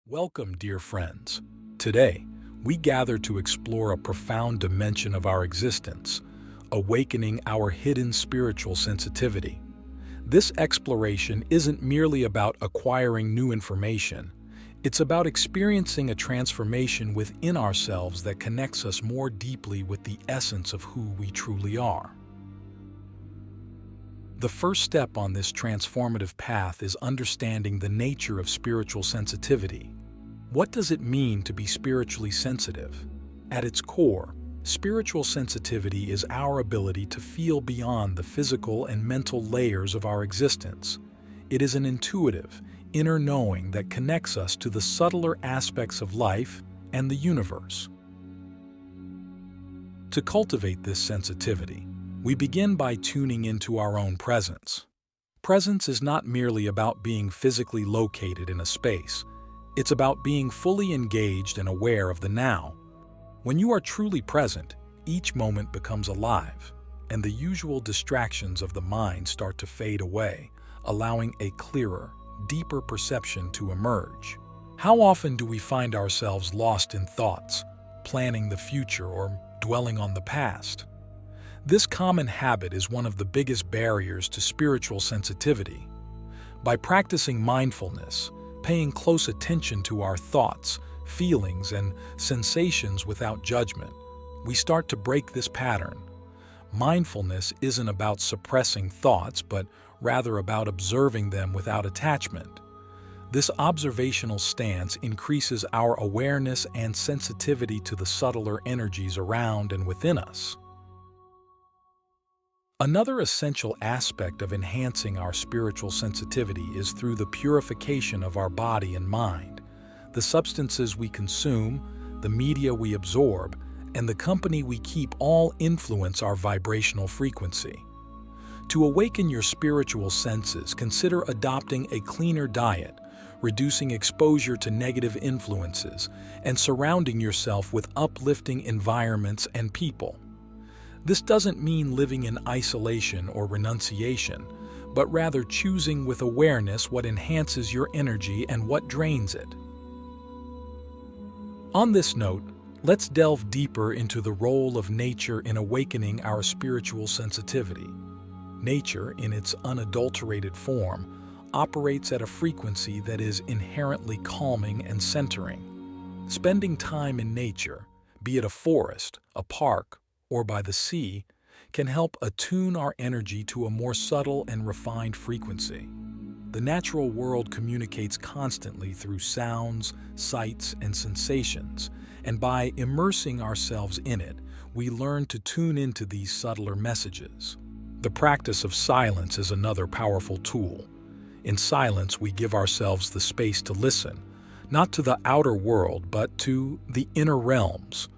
Welcome, dear friends. Today, we gather to explore a profound dimension of our existence, awakening our hidden spiritual sensitivity. This exploration isn't merely about acquiring new information, it's about experiencing a transformation within ourselves that connects us more deeply with the essence of who we truly are. The first step on this transformative path is understanding the nature of spiritual sensitivity. What does it mean to be spiritually sensitive? At its core, spiritual sensitivity is our ability to feel beyond the physical and mental layers of our existence. It is an intuitive, inner knowing that connects us to the subtler aspects of life and the universe. To cultivate this sensitivity, we begin by tuning into our own presence. Presence is not merely about being physically located in a space. It's about being fully engaged and aware of the now. When you are truly present, each moment becomes alive, and the usual distractions of the mind start to fade away, allowing a clearer, deeper perception to emerge. How often do we find ourselves lost in thoughts, planning the future or dwelling on the past? This common habit is one of the biggest barriers to spiritual sensitivity. By practicing mindfulness, paying close attention to our thoughts, feelings, and sensations without judgment, we start to break this pattern. Mindfulness isn't about suppressing thoughts, but rather about observing them without attachment. This observational stance increases our awareness and sensitivity to the subtler energies around and within us. Another essential aspect of enhancing our spiritual sensitivity is through the purification of our body and mind. The substances we consume, the media we absorb, and the company we keep all influence our vibrational frequency. To awaken your spiritual senses, consider adopting a cleaner diet, reducing exposure to negative influences, and surrounding yourself with uplifting environments and people. This doesn't mean living in isolation or renunciation, but rather choosing with awareness what enhances your energy and what drains it. On this note, let's delve deeper into the role of nature in awakening our spiritual sensitivity. Nature, in its unadulterated form, operates at a frequency that is inherently calming and centering. Spending time in nature, be it a forest, a park, or by the sea, can help attune our energy to a more subtle and refined frequency. The natural world communicates constantly through sounds, sights, and sensations, and by immersing ourselves in it, we learn to tune into these subtler messages. The practice of silence is another powerful tool. In silence, we give ourselves the space to listen, not to the outer world, but to the inner realms.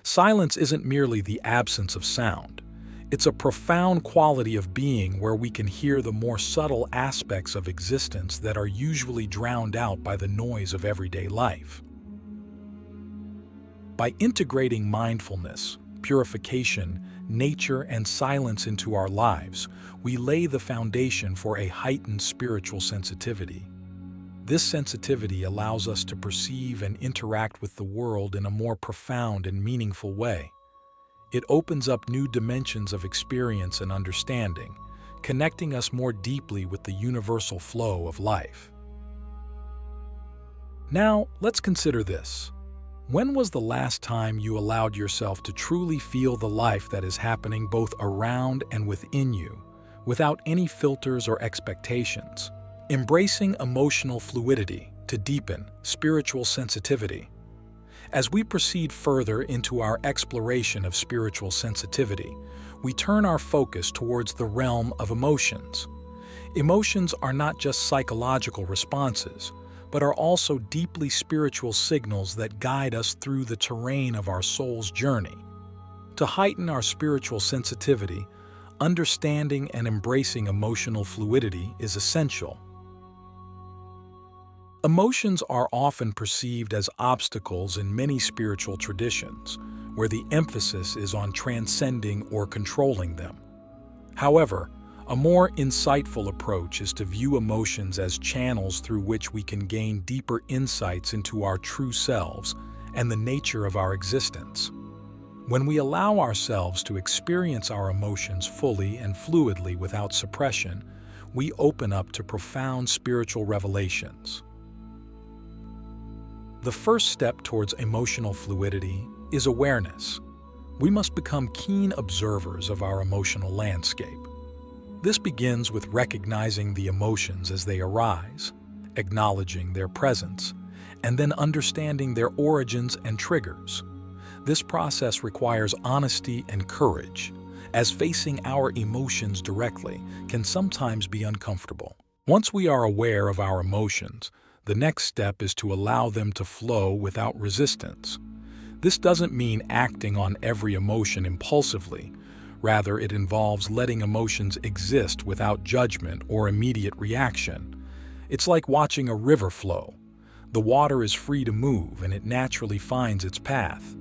Silence isn't merely the absence of sound. It's a profound quality of being where we can hear the more subtle aspects of existence that are usually drowned out by the noise of everyday life. By integrating mindfulness, purification, nature, and silence into our lives, we lay the foundation for a heightened spiritual sensitivity. This sensitivity allows us to perceive and interact with the world in a more profound and meaningful way. It opens up new dimensions of experience and understanding, connecting us more deeply with the universal flow of life. Now, let's consider this. When was the last time you allowed yourself to truly feel the life that is happening both around and within you, without any filters or expectations? Embracing emotional fluidity to deepen spiritual sensitivity. As we proceed further into our exploration of spiritual sensitivity, we turn our focus towards the realm of emotions. Emotions are not just psychological responses, but are also deeply spiritual signals that guide us through the terrain of our soul's journey. To heighten our spiritual sensitivity, understanding and embracing emotional fluidity is essential. Emotions are often perceived as obstacles in many spiritual traditions, where the emphasis is on transcending or controlling them. However, A more insightful approach is to view emotions as channels through which we can gain deeper insights into our true selves and the nature of our existence. When we allow ourselves to experience our emotions fully and fluidly without suppression, we open up to profound spiritual revelations. The first step towards emotional fluidity is awareness. We must become keen observers of our emotional landscape. This begins with recognizing the emotions as they arise, acknowledging their presence, and then understanding their origins and triggers. This process requires honesty and courage, as facing our emotions directly can sometimes be uncomfortable. Once we are aware of our emotions, the next step is to allow them to flow without resistance. This doesn't mean acting on every emotion impulsively. Rather, it involves letting emotions exist without judgment or immediate reaction. It's like watching a river flow. The water is free to move and it naturally finds its path.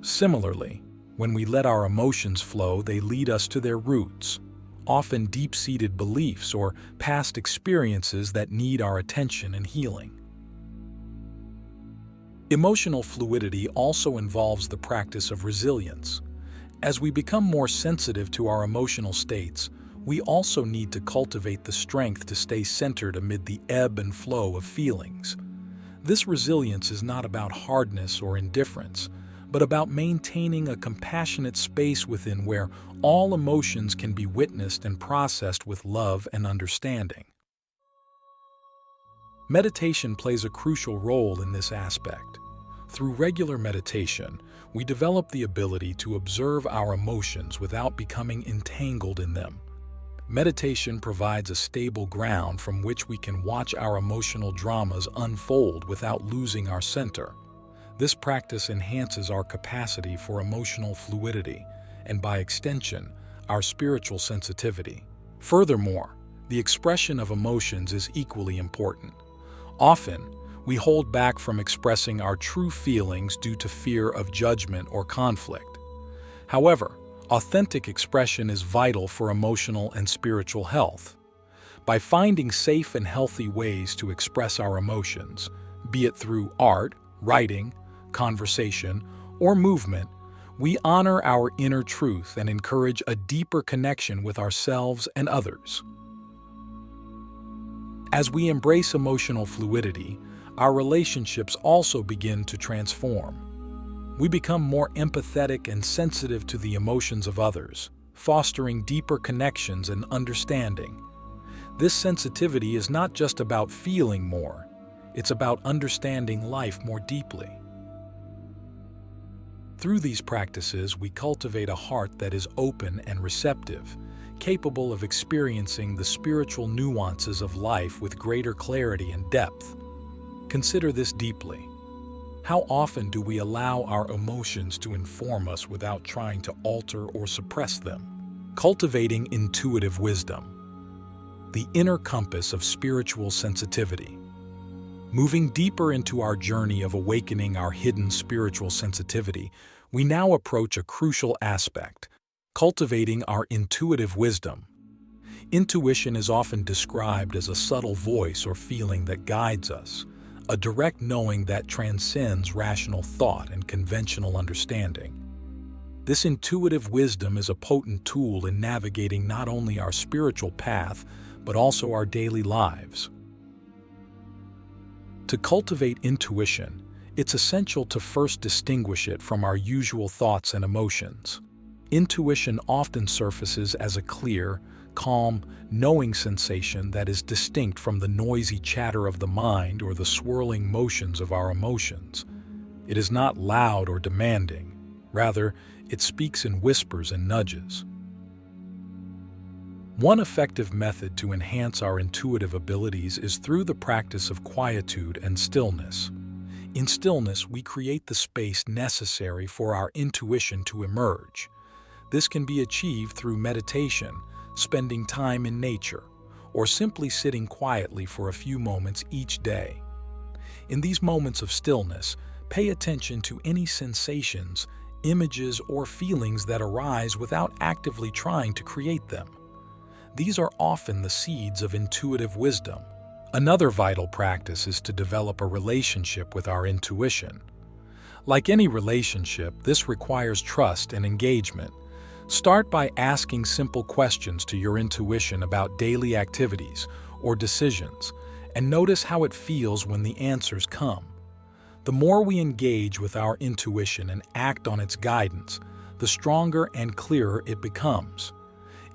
Similarly, when we let our emotions flow, they lead us to their roots, often deep-seated beliefs or past experiences that need our attention and healing. Emotional fluidity also involves the practice of resilience. As we become more sensitive to our emotional states, we also need to cultivate the strength to stay centered amid the ebb and flow of feelings. This resilience is not about hardness or indifference, but about maintaining a compassionate space within where all emotions can be witnessed and processed with love and understanding. Meditation plays a crucial role in this aspect. Through regular meditation, we develop the ability to observe our emotions without becoming entangled in them. Meditation provides a stable ground from which we can watch our emotional dramas unfold without losing our center. This practice enhances our capacity for emotional fluidity and, by extension, our spiritual sensitivity. Furthermore, the expression of emotions is equally important. Often, we hold back from expressing our true feelings due to fear of judgment or conflict. However, authentic expression is vital for emotional and spiritual health. By finding safe and healthy ways to express our emotions, be it through art, writing, conversation, or movement, we honor our inner truth and encourage a deeper connection with ourselves and others. As we embrace emotional fluidity, our relationships also begin to transform. We become more empathetic and sensitive to the emotions of others, fostering deeper connections and understanding. This sensitivity is not just about feeling more, it's about understanding life more deeply. Through these practices, we cultivate a heart that is open and receptive, capable of experiencing the spiritual nuances of life with greater clarity and depth. Consider this deeply. How often do we allow our emotions to inform us without trying to alter or suppress them? Cultivating intuitive wisdom, the inner compass of spiritual sensitivity. Moving deeper into our journey of awakening our hidden spiritual sensitivity, we now approach a crucial aspect: cultivating our intuitive wisdom. Intuition is often described as a subtle voice or feeling that guides us, a direct knowing that transcends rational thought and conventional understanding. This intuitive wisdom is a potent tool in navigating not only our spiritual path, but also our daily lives. To cultivate intuition, it's essential to first distinguish it from our usual thoughts and emotions. Intuition often surfaces as a clear, calm, knowing sensation that is distinct from the noisy chatter of the mind or the swirling motions of our emotions. It is not loud or demanding. Rather, it speaks in whispers and nudges. One effective method to enhance our intuitive abilities is through the practice of quietude and stillness. In stillness, we create the space necessary for our intuition to emerge. This can be achieved through meditation, spending time in nature, or simply sitting quietly for a few moments each day. In these moments of stillness, pay attention to any sensations, images, or feelings that arise without actively trying to create them. These are often the seeds of intuitive wisdom. Another vital practice is to develop a relationship with our intuition. Like any relationship, this requires trust and engagement. Start by asking simple questions to your intuition about daily activities or decisions, and notice how it feels when the answers come. The more we engage with our intuition and act on its guidance, the stronger and clearer it becomes.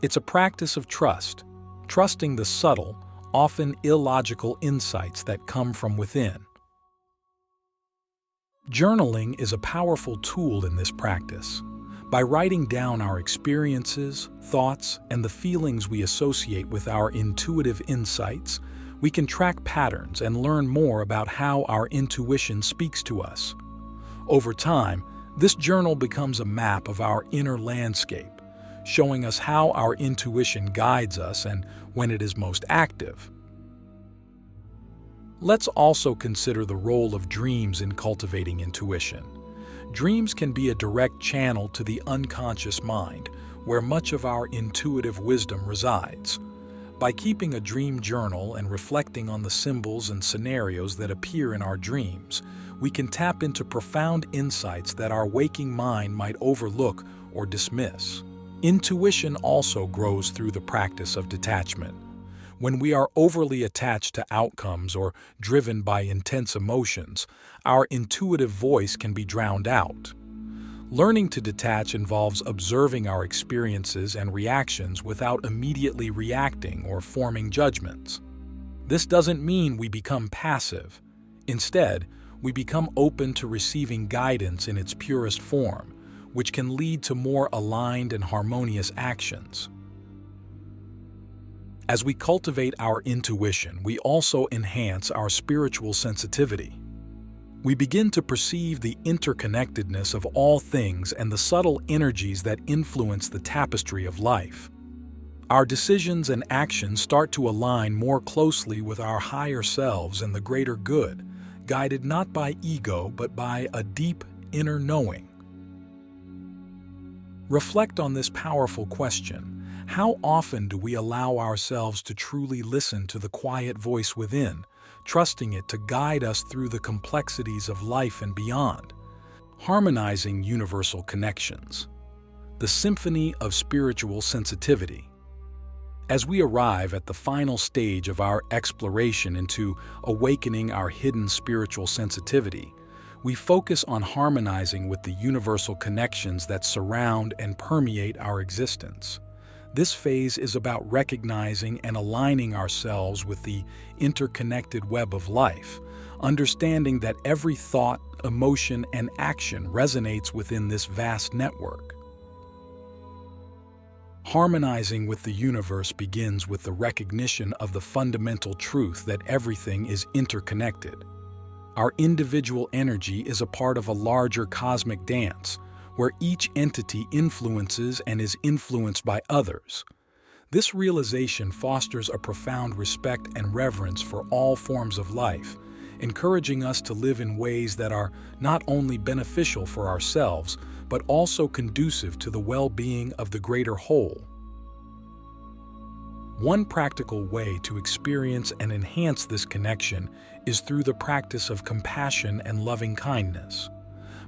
It's a practice of trust, trusting the subtle, often illogical insights that come from within. Journaling is a powerful tool in this practice. By writing down our experiences, thoughts, and the feelings we associate with our intuitive insights, we can track patterns and learn more about how our intuition speaks to us. Over time, this journal becomes a map of our inner landscape, showing us how our intuition guides us and when it is most active. Let's also consider the role of dreams in cultivating intuition. Dreams can be a direct channel to the unconscious mind, where much of our intuitive wisdom resides. By keeping a dream journal and reflecting on the symbols and scenarios that appear in our dreams, we can tap into profound insights that our waking mind might overlook or dismiss. Intuition also grows through the practice of detachment. When we are overly attached to outcomes or driven by intense emotions, our intuitive voice can be drowned out. Learning to detach involves observing our experiences and reactions without immediately reacting or forming judgments. This doesn't mean we become passive. Instead, we become open to receiving guidance in its purest form, which can lead to more aligned and harmonious actions. As we cultivate our intuition, we also enhance our spiritual sensitivity. We begin to perceive the interconnectedness of all things and the subtle energies that influence the tapestry of life. Our decisions and actions start to align more closely with our higher selves and the greater good, guided not by ego but by a deep inner knowing. Reflect on this powerful question. How often do we allow ourselves to truly listen to the quiet voice within, trusting it to guide us through the complexities of life and beyond? Harmonizing universal connections. The symphony of spiritual sensitivity. As we arrive at the final stage of our exploration into awakening our hidden spiritual sensitivity, we focus on harmonizing with the universal connections that surround and permeate our existence. This phase is about recognizing and aligning ourselves with the interconnected web of life, understanding that every thought, emotion, and action resonates within this vast network. Harmonizing with the universe begins with the recognition of the fundamental truth that everything is interconnected. Our individual energy is a part of a larger cosmic dance, where each entity influences and is influenced by others. This realization fosters a profound respect and reverence for all forms of life, encouraging us to live in ways that are not only beneficial for ourselves, but also conducive to the well-being of the greater whole. One practical way to experience and enhance this connection is through the practice of compassion and loving kindness.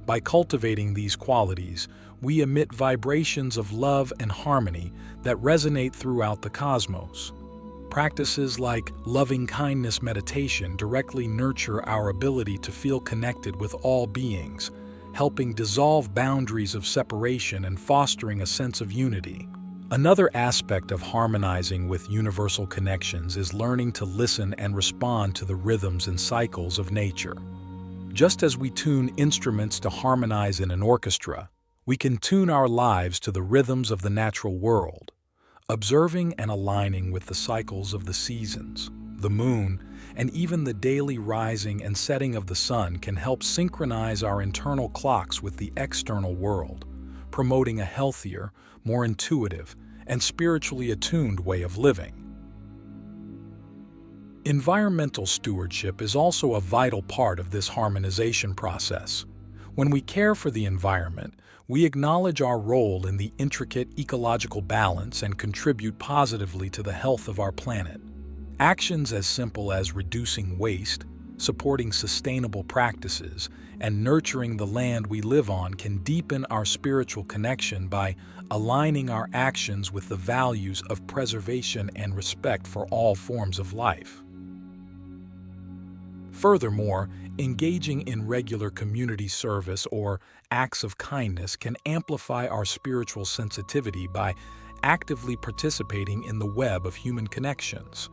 By cultivating these qualities, we emit vibrations of love and harmony that resonate throughout the cosmos. Practices like loving kindness meditation directly nurture our ability to feel connected with all beings, helping dissolve boundaries of separation and fostering a sense of unity. Another aspect of harmonizing with universal connections is learning to listen and respond to the rhythms and cycles of nature. Just as we tune instruments to harmonize in an orchestra, we can tune our lives to the rhythms of the natural world. Observing and aligning with the cycles of the seasons, the moon, and even the daily rising and setting of the sun can help synchronize our internal clocks with the external world, promoting a healthier, more intuitive, and spiritually attuned way of living. Environmental stewardship is also a vital part of this harmonization process. When we care for the environment, we acknowledge our role in the intricate ecological balance and contribute positively to the health of our planet. Actions as simple as reducing waste, supporting sustainable practices, and nurturing the land we live on can deepen our spiritual connection by aligning our actions with the values of preservation and respect for all forms of life. Furthermore, engaging in regular community service or acts of kindness can amplify our spiritual sensitivity by actively participating in the web of human connections.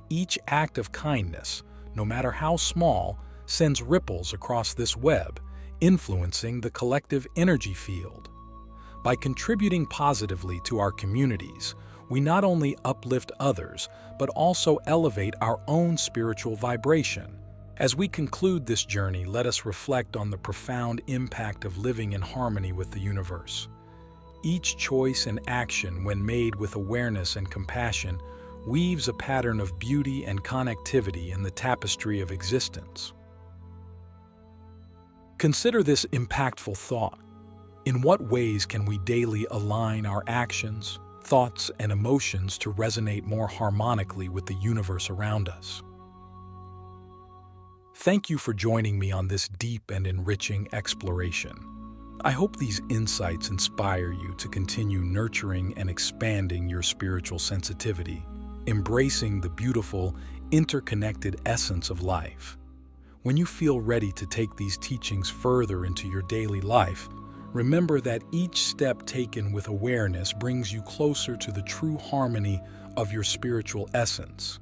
Each act of kindness, no matter how small, sends ripples across this web, influencing the collective energy field. By contributing positively to our communities, we not only uplift others, but also elevate our own spiritual vibration. As we conclude this journey, let us reflect on the profound impact of living in harmony with the universe. Each choice and action, when made with awareness and compassion, weaves a pattern of beauty and connectivity in the tapestry of existence. Consider this impactful thought. In what ways can we daily align our actions, thoughts, and emotions to resonate more harmonically with the universe around us? Thank you for joining me on this deep and enriching exploration. I hope these insights inspire you to continue nurturing and expanding your spiritual sensitivity, embracing the beautiful, interconnected essence of life. When you feel ready to take these teachings further into your daily life, remember that each step taken with awareness brings you closer to the true harmony of your spiritual essence.